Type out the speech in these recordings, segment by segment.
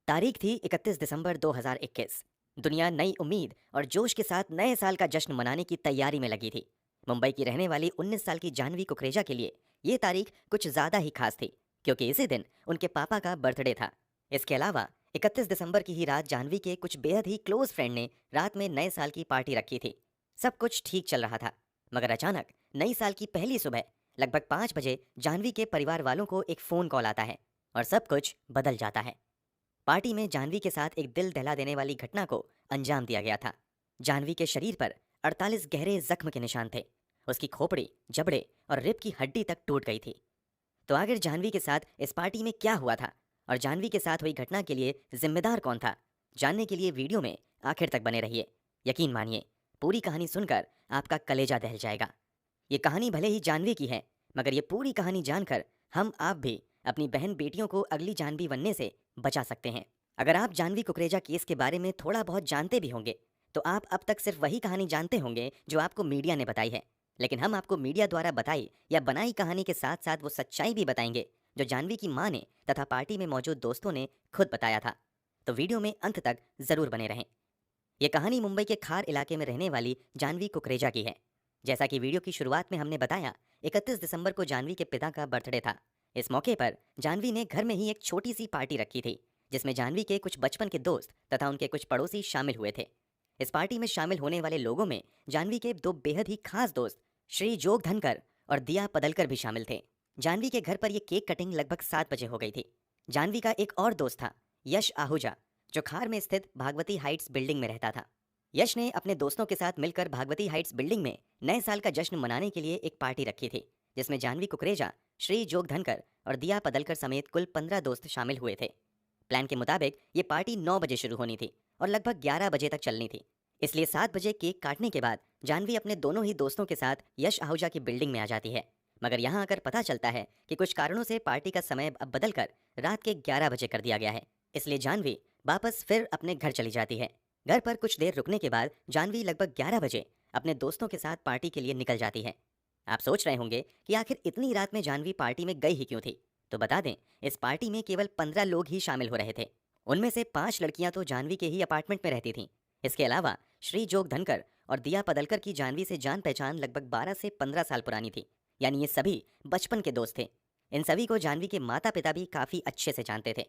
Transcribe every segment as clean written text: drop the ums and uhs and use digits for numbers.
तारीख थी 31 दिसंबर 2021। दुनिया नई उम्मीद और जोश के साथ नए साल का जश्न मनाने की तैयारी में लगी थी। मुंबई की रहने वाली 19 साल की जानवी कुकरेजा के लिए ये तारीख कुछ ज़्यादा ही खास थी, क्योंकि इसी दिन उनके पापा का बर्थडे था। इसके अलावा 31 दिसंबर की ही रात जानवी के कुछ बेहद ही क्लोज फ्रेंड ने रात में नए साल की पार्टी रखी थी। सब कुछ ठीक चल रहा था, मगर अचानक नई साल की पहली सुबह लगभग 5 बजे जानवी के परिवार वालों को एक फ़ोन कॉल आता है और सब कुछ बदल जाता है। पार्टी में जानवी के साथ एक दिल दहला देने वाली घटना को अंजाम दिया गया था। जानवी के शरीर पर 48 गहरे जख्म के निशान थे। उसकी खोपड़ी, जबड़े और रिब की हड्डी तक टूट गई थी। तो आखिर जानवी के साथ इस पार्टी में क्या हुआ था और जानवी के साथ हुई घटना के लिए जिम्मेदार कौन था, जानने के लिए वीडियो में आखिर तक बने रहिए। यकीन मानिए, पूरी कहानी सुनकर आपका कलेजा दहल जाएगा। ये कहानी भले ही जानवी की है, मगर ये पूरी कहानी जानकर हम आप भी अपनी बहन बेटियों को अगली जानवी बनने से बचा सकते हैं। अगर आप जानवी कुकरेजा केस के बारे में थोड़ा बहुत जानते भी होंगे, तो आप अब तक सिर्फ वही कहानी जानते होंगे जो आपको मीडिया ने बताई है। लेकिन हम आपको मीडिया द्वारा बताई या बनाई कहानी के साथ साथ वो सच्चाई भी बताएंगे जो जानवी की माँ ने तथा पार्टी में मौजूद दोस्तों ने खुद बताया था। तो वीडियो में अंत तक जरूर बने रहें। ये कहानी मुंबई के खार इलाके में रहने वाली जानवी कुकरेजा की है। जैसा कि वीडियो की शुरुआत में हमने बताया, 31 दिसंबर को जानवी के पिता का बर्थडे था। इस मौके पर जानवी ने घर में ही एक छोटी सी पार्टी रखी थी, जिसमें जानवी के कुछ बचपन के दोस्त तथा उनके कुछ पड़ोसी शामिल हुए थे। इस पार्टी में शामिल होने वाले लोगों में जानवी के दो बेहद ही खास दोस्त श्री जोग धनकर और दिया पदलकर भी शामिल थे। जानवी के घर पर यह केक कटिंग लगभग 7 बजे हो गई थी। जानवी का एक और दोस्त था, यश आहूजा, जो खार में स्थित भागवती हाइट्स बिल्डिंग में रहता था। यश ने अपने दोस्तों के साथ मिलकर भागवती हाइट्स बिल्डिंग में नए साल का जश्न मनाने के लिए एक पार्टी रखी थी, जिसमें जानवी कुकरेजा, श्री जोग धनकर और दिया पदलकर समेत कुल 15 दोस्त शामिल हुए थे। प्लान के मुताबिक ये पार्टी 9 बजे शुरू होनी थी और लगभग 11 बजे तक चलनी थी। इसलिए 7 बजे केक काटने के बाद जानवी अपने दोनों ही दोस्तों के साथ यश आहूजा की बिल्डिंग में आ जाती है। मगर यहाँ आकर पता चलता है कि कुछ कारणों से पार्टी का समय अब बदलकर रात के 11 बजे कर दिया गया है। इसलिए जानवी वापस फिर अपने घर चली जाती है। घर पर कुछ देर रुकने के बाद जानवी लगभग 11 बजे अपने दोस्तों के साथ पार्टी के लिए निकल जाती है। आप सोच रहे होंगे कि आखिर इतनी रात में जानवी पार्टी में गई ही क्यों थी। तो बता दें, इस पार्टी में केवल 15 लोग ही शामिल हो रहे थे। उनमें से 5 लड़कियां तो जानवी के ही अपार्टमेंट में रहती थीं। इसके अलावा श्री जोग धनकर और दिया पदलकर की जानवी से जान पहचान लगभग 12 से 15 साल पुरानी थी। यानी ये सभी बचपन के दोस्त थे। इन सभी को जानवी के माता पिता भी काफ़ी अच्छे से जानते थे।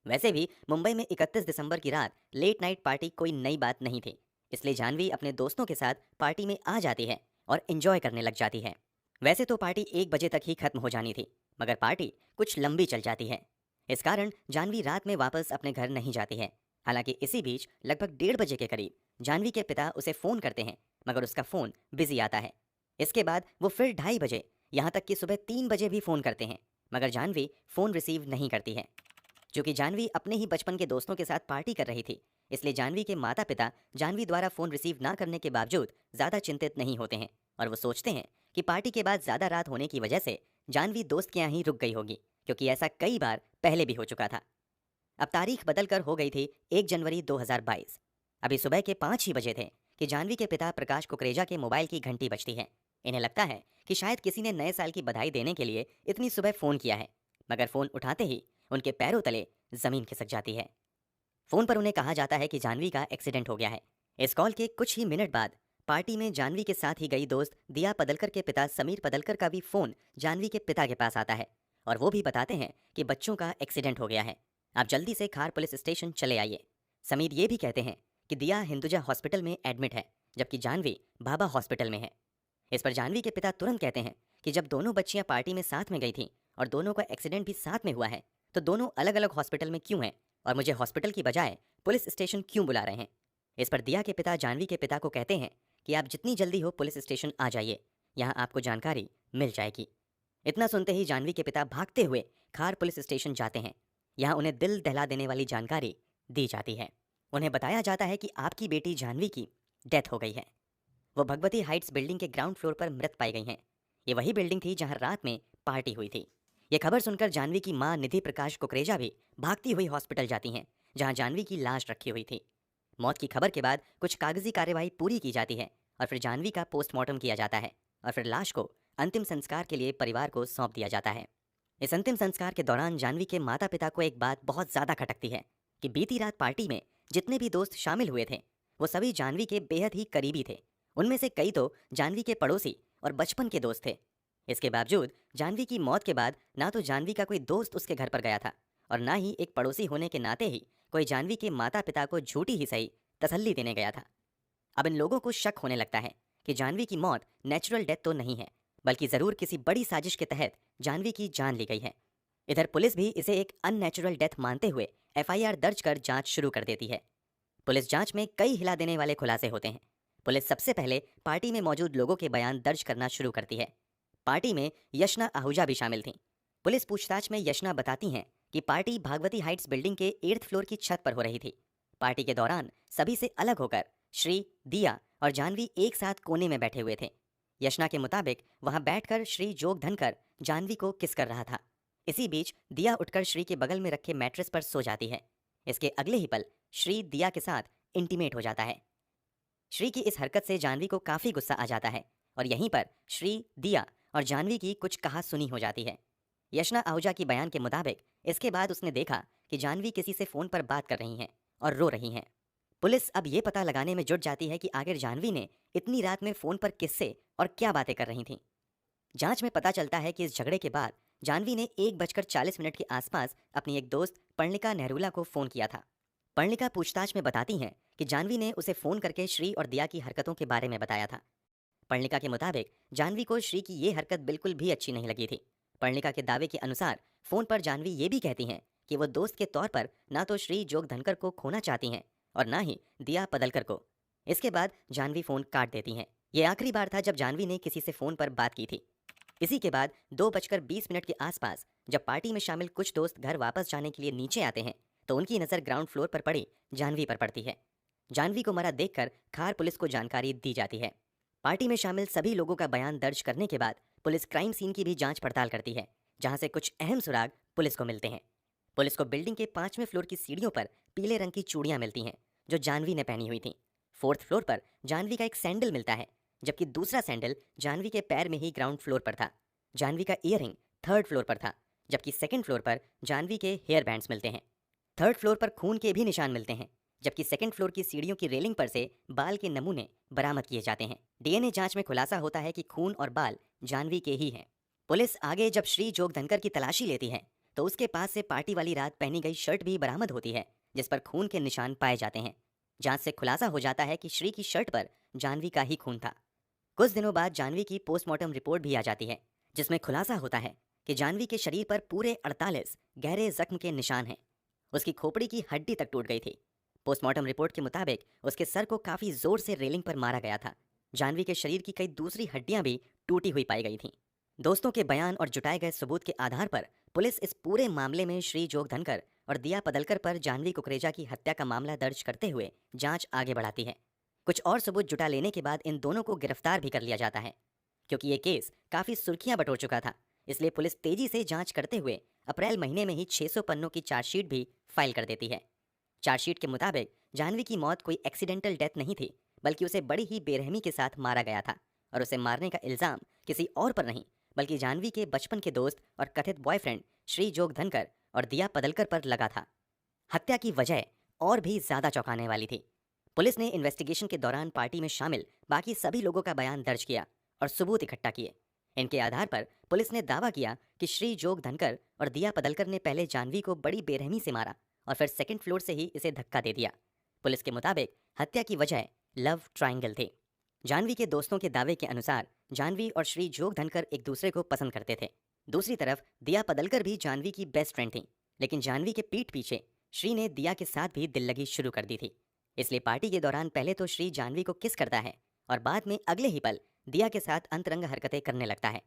वैसे भी मुंबई में 31 दिसंबर की रात लेट नाइट पार्टी कोई नई बात नहीं थी। इसलिए जानवी अपने दोस्तों के साथ पार्टी में आ जाती है और एंजॉय करने लग जाती है। वैसे तो पार्टी 1 बजे तक ही खत्म हो जानी थी, मगर पार्टी कुछ लंबी चल जाती है। इस कारण जानवी रात में वापस अपने घर नहीं जाती है। हालांकि इसी बीच लगभग 1:30 के करीब जानवी के पिता उसे फ़ोन करते हैं, मगर उसका फ़ोन बिजी आता है। इसके बाद वो फिर 2:30 बजे, यहाँ तक कि सुबह 3 बजे भी फ़ोन करते हैं, मगर जानवी फ़ोन रिसीव नहीं करती है। चूंकि जानवी अपने ही बचपन के दोस्तों के साथ पार्टी कर रही थी, इसलिए जानवी के माता पिता जानवी द्वारा फ़ोन रिसीव ना करने के बावजूद ज़्यादा चिंतित नहीं होते हैं और वो सोचते हैं कि पार्टी के बाद ज़्यादा रात होने की वजह से जानवी दोस्त के यहाँ ही रुक गई होगी, क्योंकि ऐसा कई बार पहले भी हो चुका था। अब तारीख बदल कर हो गई थी 1 जनवरी 2022। अभी सुबह के 5 ही बजे थे कि जानवी के पिता प्रकाश कुकरेजा के मोबाइल की घंटी बजती है। इन्हें लगता है कि शायद किसी ने नए साल की बधाई देने के लिए इतनी सुबह फ़ोन किया है, मगर फ़ोन उठाते ही उनके पैरों तले ज़मीन खिसक जाती है। फ़ोन पर उन्हें कहा जाता है कि जानवी का एक्सीडेंट हो गया है। इस कॉल के कुछ ही मिनट बाद पार्टी में जानवी के साथ ही गई दोस्त दिया पदलकर के पिता समीर पदलकर का भी फ़ोन जानवी के पिता के पास आता है और वो भी बताते हैं कि बच्चों का एक्सीडेंट हो गया है, आप जल्दी से खार पुलिस स्टेशन चले आइए। समीर ये भी कहते हैं कि दिया हिंदुजा हॉस्पिटल में एडमिट है, जबकि जानवी भाभा हॉस्पिटल में है। इस पर जानवी के पिता तुरंत कहते हैं कि जब दोनों बच्चियां पार्टी में साथ में गई थीं और दोनों का एक्सीडेंट भी साथ में हुआ है, तो दोनों अलग अलग हॉस्पिटल में क्यों हैं और मुझे हॉस्पिटल की बजाय पुलिस स्टेशन क्यों बुला रहे हैं। इस पर दिया के पिता जानवी के पिता को कहते हैं कि आप जितनी जल्दी हो पुलिस स्टेशन आ जाइए, यहाँ आपको जानकारी मिल जाएगी। इतना सुनते ही जानवी के पिता भागते हुए खार पुलिस स्टेशन जाते हैं। यहाँ उन्हें दिल दहला देने वाली जानकारी दी जाती है। उन्हें बताया जाता है कि आपकी बेटी जानवी की डेथ हो गई है। वो भगवती हाइट्स बिल्डिंग के ग्राउंड फ्लोर पर मृत पाई गई हैं। ये वही बिल्डिंग थी जहां रात में पार्टी हुई थी। ये खबर सुनकर जानवी की मां निधि प्रकाश कुकरेजा भी भागती हुई हॉस्पिटल जाती हैं, जहां जानवी की लाश रखी हुई थी। मौत की खबर के बाद कुछ कागजी कार्यवाही पूरी की जाती है और फिर जानवी का पोस्टमार्टम किया जाता है और फिर लाश को अंतिम संस्कार के लिए परिवार को सौंप दिया जाता है। इस अंतिम संस्कार के दौरान जानवी के माता पिता को एक बात बहुत ज़्यादा खटकती है कि बीती रात पार्टी में जितने भी दोस्त शामिल हुए थे वो सभी जानवी के बेहद ही करीबी थे। उनमें से कई तो जानवी के पड़ोसी और बचपन के दोस्त थे। इसके बावजूद जानवी की मौत के बाद ना तो जानवी का कोई दोस्त उसके घर पर गया था और ना ही एक पड़ोसी होने के नाते ही कोई जानवी के माता पिता को झूठी ही सही तसल्ली देने गया था। अब इन लोगों को शक होने लगता है कि जानवी की मौत नेचुरल डेथ तो नहीं है, बल्कि जरूर किसी बड़ी साजिश के तहत जानवी की जान ली गई है। इधर पुलिस भी इसे एक अननेचुरल डेथ मानते हुए एफआईआर दर्ज कर जांच शुरू कर देती है। पुलिस जांच में कई हिला देने वाले खुलासे होते हैं। पुलिस सबसे पहले पार्टी में मौजूद लोगों के बयान दर्ज करना शुरू करती है। पार्टी में यशना आहूजा भी शामिल थीं। पुलिस पूछताछ में यशना बताती हैं कि पार्टी भागवती हाइट्स बिल्डिंग के 8th फ्लोर की छत पर हो रही थी। पार्टी के दौरान सभी से अलग होकर श्री, दिया और जानवी एक साथ कोने में बैठे हुए थे। यशना के मुताबिक वहां बैठकर श्री जोग धनकर जानवी को किस कर रहा था। इसी बीच दिया उठकर श्री के बगल में रखे मैट्रेस पर सो जाती है। इसके अगले ही पल श्री दिया के साथ इंटीमेट हो जाता है। श्री की इस हरकत से जानवी को काफी गुस्सा आ जाता है और यहीं पर श्री, दिया और जानवी की कुछ कहा सुनी हो जाती है। यशना आहूजा की बयान के मुताबिक इसके बाद उसने देखा कि जानवी किसी से फोन पर बात कर रही हैं और रो रही हैं। पुलिस अब ये पता लगाने में जुट जाती है कि आखिर जानवी ने इतनी रात में फोन पर किससे और क्या बातें कर रही थीं। जांच में पता चलता है कि इस झगड़े के बाद जानवी ने 1:40 के आसपास अपनी एक दोस्त पर्णिका नेहरूला को फोन किया था। पर्णिका पूछताछ में बताती हैं कि जानवी ने उसे फोन करके श्री और दिया की हरकतों के बारे में बताया था। पर्णिका के मुताबिक जानवी को श्री की ये हरकत बिल्कुल भी अच्छी नहीं लगी थी। पर्णिका के दावे के अनुसार फोन पर जानवी ये भी कहती हैं कि वो दोस्त के तौर पर ना तो श्री जोग धनकर को खोना चाहती हैं और ना ही दिया पदलकर को। इसके बाद जानवी फोन काट देती हैं। ये आखिरी बार था जब जानवी ने किसी से फोन पर बात की थी। इसी के बाद 2:20 के आसपास जब पार्टी में शामिल कुछ दोस्त घर वापस जाने के लिए नीचे आते हैं तो उनकी नजर ग्राउंड फ्लोर पर पड़ी जानवी पर पड़ती है। जानवी को मरा देखकर खार पुलिस को जानकारी दी जाती है। पार्टी में शामिल सभी लोगों का बयान दर्ज करने के बाद पुलिस क्राइम सीन की भी जांच पड़ताल करती है, जहां से कुछ अहम सुराग पुलिस को मिलते हैं। पुलिस को बिल्डिंग के 5वें फ्लोर की सीढ़ियों पर पीले रंग की चूड़ियां मिलती हैं जो जानवी ने पहनी हुई थी। 4th फ्लोर पर जानवी का एक सैंडल मिलता है, जबकि दूसरा सैंडल जानवी के पैर में ही ग्राउंड फ्लोर पर था। जानवी का ईयररिंग 3rd फ्लोर पर था, जबकि 2nd फ्लोर पर जानवी के हेयर बैंड्स मिलते हैं। 3rd फ्लोर पर खून के भी निशान मिलते हैं, जबकि 2nd फ्लोर की सीढ़ियों की रेलिंग पर से बाल के नमूने बरामद किए जाते हैं। डीएनए जांच में खुलासा होता है कि खून और बाल जानवी के ही हैं। पुलिस आगे जब श्री जोग धनकर की तलाशी लेती है तो उसके पास से पार्टी वाली रात पहनी गई शर्ट भी बरामद होती है, जिस पर खून के निशान पाए जाते हैं। जांच से खुलासा हो जाता है कि श्री की शर्ट पर जानवी का ही खून था। कुछ दिनों बाद जानवी की पोस्टमार्टम रिपोर्ट भी आ जाती है, जिसमें खुलासा होता है कि जानवी के शरीर पर पूरे 48 गहरे जख्म के निशान हैं। उसकी खोपड़ी की हड्डी तक टूट गई थी। पोस्टमार्टम रिपोर्ट के मुताबिक उसके सर को काफी जोर से रेलिंग पर मारा गया था। जानवी के शरीर की कई दूसरी हड्डियां भी टूटी हुई पाई गई थीं। दोस्तों के बयान और जुटाए गए सबूत के आधार पर पुलिस इस पूरे मामले में श्री जोग धनकर और दिया पदलकर पर जानवी कुकरेजा की हत्या का मामला दर्ज करते हुए जांच आगे बढ़ाती है। कुछ और सबूत जुटा लेने के बाद इन दोनों को गिरफ्तार भी कर लिया जाता है। क्योंकि ये केस काफी सुर्खियां बटोर चुका था, इसलिए पुलिस तेजी से जांच करते हुए अप्रैल महीने में ही 600 पन्नों की चार्जशीट भी फाइल कर देती है। चार्जशीट के मुताबिक जानवी की मौत कोई एक्सीडेंटल डेथ नहीं थी, बल्कि उसे बड़ी ही बेरहमी के साथ मारा गया था और उसे मारने का इल्जाम किसी और पर नहीं बल्कि जानवी के बचपन के दोस्त और कथित बॉयफ्रेंड श्री जोग धनकर और दिया पदलकर पर लगा था। हत्या की वजह और भी ज्यादा चौंकाने वाली थी। पुलिस ने इन्वेस्टिगेशन के दौरान पार्टी में शामिल बाकी सभी लोगों का बयान दर्ज किया और सबूत इकट्ठा किए। इनके आधार पर पुलिस ने दावा किया कि श्री जोग धनकर और दिया पदलकर ने पहले जानवी को बड़ी बेरहमी से मारा और फिर 2nd फ्लोर से ही इसे धक्का दे दिया। पुलिस के मुताबिक हत्या की वजह लव ट्रायंगल थी। जानवी के दोस्तों के दावे के अनुसार जानवी और श्री जोग धनकर एक दूसरे को पसंद करते थे। दूसरी तरफ दिया पदलकर भी जानवी की बेस्ट फ्रेंड थी, लेकिन जानवी के पीठ पीछे श्री ने दिया के साथ भी दिल लगी शुरू कर दी थी। इसलिए पार्टी के दौरान पहले तो श्री जानवी को किस करता है और बाद में अगले ही पल दिया के साथ अंतरंग हरकतें करने लगता है।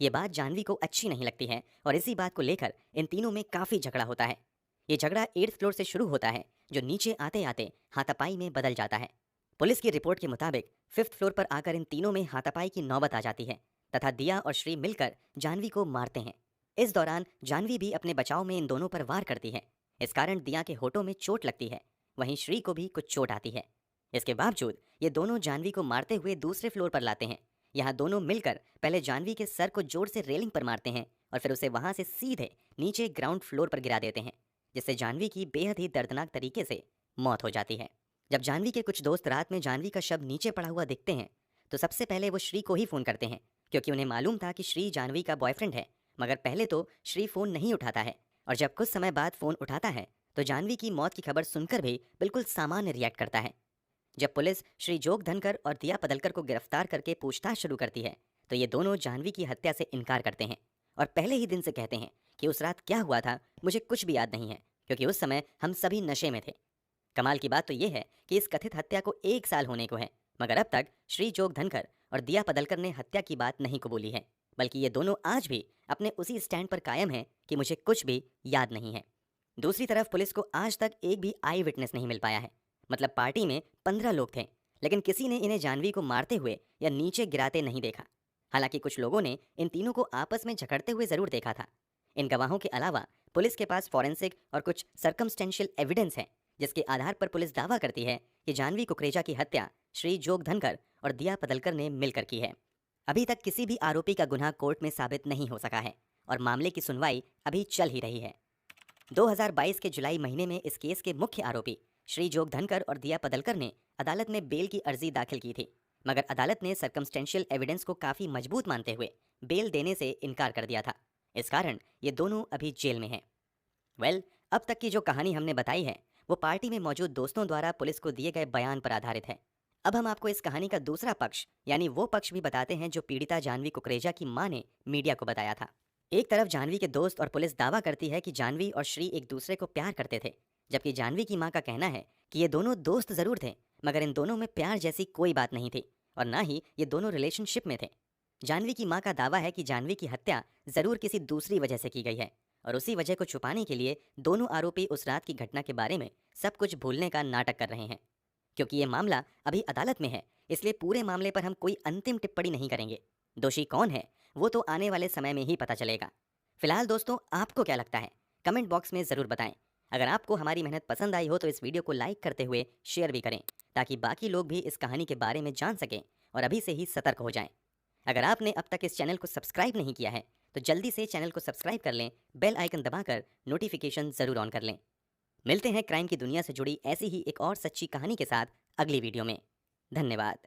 ये बात जानवी को अच्छी नहीं लगती है और इसी बात को लेकर इन तीनों में काफी झगड़ा होता है। ये झगड़ा 8th फ्लोर से शुरू होता है, जो नीचे आते आते हाथापाई में बदल जाता है। पुलिस की रिपोर्ट के मुताबिक 5th फ्लोर पर आकर इन तीनों में हाथापाई की नौबत आ जाती है तथा दिया और श्री मिलकर जानवी को मारते हैं। इस दौरान जानवी भी अपने बचाव में इन दोनों पर वार करती है। इस कारण दिया के होठों में चोट लगती है, वहीं श्री को भी कुछ चोट आती है। इसके बावजूद ये दोनों जानवी को मारते हुए दूसरे फ्लोर पर लाते हैं। यहाँ दोनों मिलकर पहले जानवी के सर को जोर से रेलिंग पर मारते हैं और फिर उसे वहां से सीधे नीचे ग्राउंड फ्लोर पर गिरा देते हैं। जिससे जानवी की बेहद ही दर्दनाक तरीके से मौत हो जाती है। जब जानवी के कुछ दोस्त रात में जानवी का शव नीचे पड़ा हुआ दिखते हैं तो सबसे पहले वो श्री को ही फोन करते हैं, क्योंकि उन्हें मालूम था कि श्री जानवी का बॉयफ्रेंड है। मगर पहले तो श्री फोन नहीं उठाता है, और जब कुछ समय बाद फोन उठाता है तो जानवी की मौत की खबर सुनकर भी बिल्कुल सामान्य रिएक्ट करता है। जब पुलिस श्री जोग धनकर और दिया पदलकर को गिरफ्तार करके पूछताछ शुरू करती है तो ये दोनों जानवी की हत्या से इनकार करते हैं और पहले ही दिन से कहते हैं कि उस रात क्या हुआ था मुझे कुछ भी याद नहीं है, क्योंकि उस समय हम सभी नशे में थे। कमाल की बात तो ये है कि इस कथित हत्या को 1 साल होने को है, मगर अब तक श्री जोग धनकर और दिया पदलकर ने हत्या की बात नहीं कबूली है, बल्कि ये दोनों आज भी अपने उसी स्टैंड पर कायम हैं कि मुझे कुछ भी याद नहीं है। दूसरी तरफ पुलिस को आज तक एक भी आई विटनेस नहीं मिल पाया है। मतलब पार्टी में 15 लोग थे, लेकिन किसी ने इन्हें जानवी को मारते हुए या नीचे गिराते नहीं देखा। हालांकि कुछ लोगों ने इन तीनों को आपस में झगड़ते हुए जरूर देखा था। इन गवाहों के अलावा पुलिस के पास फॉरेंसिक और कुछ सर्कमस्टेंशियल एविडेंस है, जिसके आधार पर पुलिस दावा करती है कि जानवी कुकरेजा की हत्या श्री जोग धनकर और दिया पदलकर ने मिलकर की है। अभी तक किसी भी आरोपी का गुनाह कोर्ट में साबित नहीं हो सका है और मामले की सुनवाई अभी चल ही रही है। 2022 के जुलाई महीने में इस केस के मुख्य आरोपी श्री जोग धनकर और दिया पदलकर ने अदालत में बेल की अर्जी दाखिल की थी, मगर अदालत ने सर्कमस्टेंशियल एविडेंस को काफी मजबूत मानते हुए बेल देने से इनकार कर दिया था। इस कारण ये दोनों अभी जेल में हैं। अब तक की जो कहानी हमने बताई है वो पार्टी में मौजूद दोस्तों द्वारा पुलिस को दिए गए बयान पर आधारित है। अब हम आपको इस कहानी का दूसरा पक्ष यानी वो पक्ष भी बताते हैं जो पीड़िता जानवी कुकरेजा की मां ने मीडिया को बताया था। एक तरफ जानवी के दोस्त और पुलिस दावा करती है कि जानवी और श्री एक दूसरे को प्यार करते थे, जबकि जानवी की मां का कहना है कि ये दोनों दोस्त जरूर थे, मगर इन दोनों में प्यार जैसी कोई बात नहीं थी और ना ही ये दोनों रिलेशनशिप में थे। जानवी की मां का दावा है कि जानवी की हत्या जरूर किसी दूसरी वजह से की गई है और उसी वजह को छुपाने के लिए दोनों आरोपी उस रात की घटना के बारे में सब कुछ भूलने का नाटक कर रहे हैं। क्योंकि ये मामला अभी अदालत में है, इसलिए पूरे मामले पर हम कोई अंतिम टिप्पणी नहीं करेंगे। दोषी कौन है वो तो आने वाले समय में ही पता चलेगा। फिलहाल दोस्तों, आपको क्या लगता है कमेंट बॉक्स में ज़रूर बताएं। अगर आपको हमारी मेहनत पसंद आई हो तो इस वीडियो को लाइक करते हुए शेयर भी करें, ताकि बाकी लोग भी इस कहानी के बारे में जान सकें और अभी से ही सतर्क हो जाएं। अगर आपने अब तक इस चैनल को सब्सक्राइब नहीं किया है तो जल्दी से चैनल को सब्सक्राइब कर लें, बेल आइकन दबाकर नोटिफिकेशन ज़रूर ऑन कर लें। मिलते हैं क्राइम की दुनिया से जुड़ी ऐसी ही एक और सच्ची कहानी के साथ अगली वीडियो में। धन्यवाद।